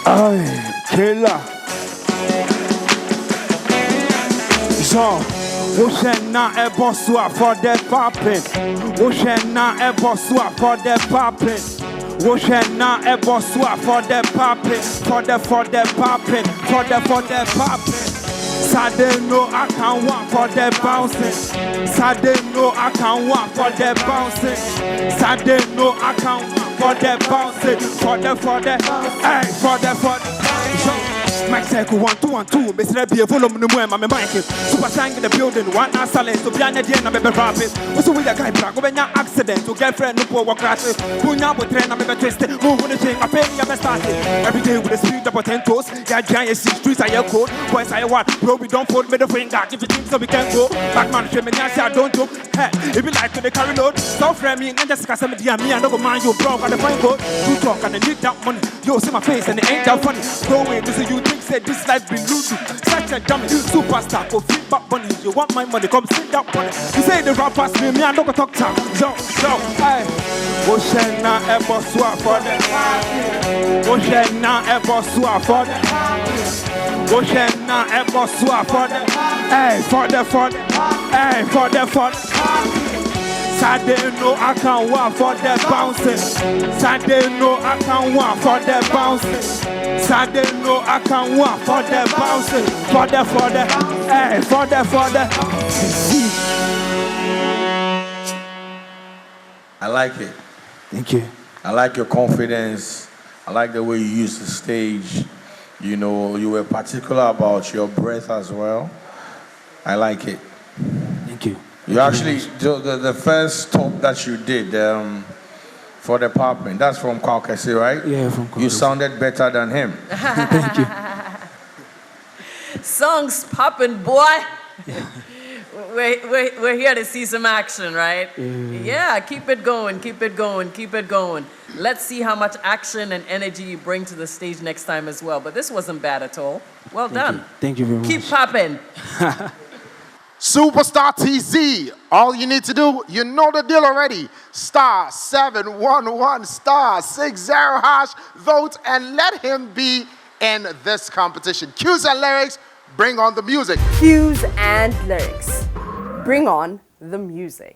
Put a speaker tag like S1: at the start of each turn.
S1: Ay, killer. So, Oshena e bossua for the poppin'. Oshena e bossua for the poppin'. Oshena e bossua for the poppin'. For the poppin'. For the poppin'. Sade no I can't want for the bouncing. Sade no I can't want for the bouncing. Sade no I can't want for the bouncing. For the hey for the Mike Circle 1 2 1 2. Basically, be a volume no more. My mic super sang in the building. One hour silence. So behind the end, I'm a rapid. What's the way that guy black? When your accident to girlfriend, no poor crash. Punya with train, I'm a twisted. Move with the thing. I pay me a started. Every day with the speed of 10 toes. Yeah, giant streets are your code. Boys, I want. Bro, we don't fold middle finger. If you think so, we can go. Back man, shame me. I don't joke. Hey, if you like to the carry load, stop framing and just cast me. I don't mind you, bro. Got the fine code. You talk and I need that money. You see my face and it ain't that funny. Go away, this is you. Said this life been rude. Such a dummy superstar. Go flip back money. You want my money? Come sit down on it. You say the rappers me I don't go talk time. So, hey. Oshena e bossua for the party. Oshena e bossua for the party. Oshena e bossua for the hey for the hey for the party. Sade no I can't walk for the bouncing. Sade no I can't walk for the bouncing. Sade no I can't walk for the bouncing. For the hey for the
S2: I like it.
S1: Thank you.
S2: I like your confidence. I like the way you use the stage. You know, you were particular about your breath as well. I like it.
S1: Thank you.
S2: You actually, the first talk that you did for the apartment, that's from Kwaw Kese, right?
S1: Yeah, from Kwaw Kese.
S2: You sounded better than him.
S1: Thank you.
S3: Songs popping, boy. Yeah. We're here to see some action, right? Yeah, keep it going, keep it going, keep it going. Let's see how much action and energy you bring to the stage next time as well. But this wasn't bad at all. Well done.
S1: Thank you very much.
S3: Keep popping.
S4: Superstar TZ. All you need to do, you know the deal already. Star 711 star 60 hash. Vote and let him be in this competition. Cues and lyrics, bring on the music.
S5: Cues and lyrics. Bring on the music.